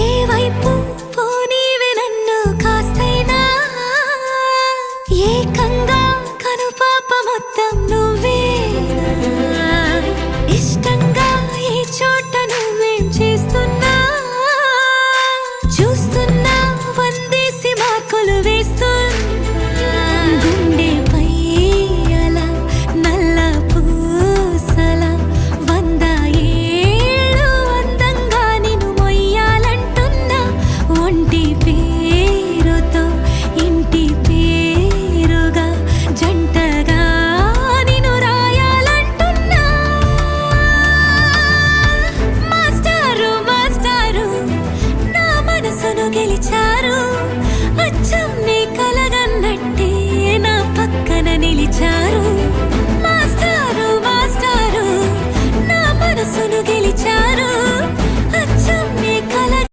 ఏ వైపు పోనీవే నన్ను కాస్తైనా ఏకంగా కనుపాప మొత్తం నువ్వేనా ఇష్టంగా ఈ చోట నువ్వేం చేస్తున్నా చూస్తున్నా వందేసి మార్కులు వేస్తున్నా గుండెపై అలా నల్ల పూసల 100 ఏళ్ళు అందంగా నిన్ను మొయ్యాలంటున్నా ఒంటి పేరుతో ఇంటి పేరుగా జంటగా నిన్ను రాయాలంటున్నా మాస్టారు మాస్టారు నా మనసును గెలిచారు అచ్చం నీ కలగన్నట్టే నా పక్కన నిలిచారు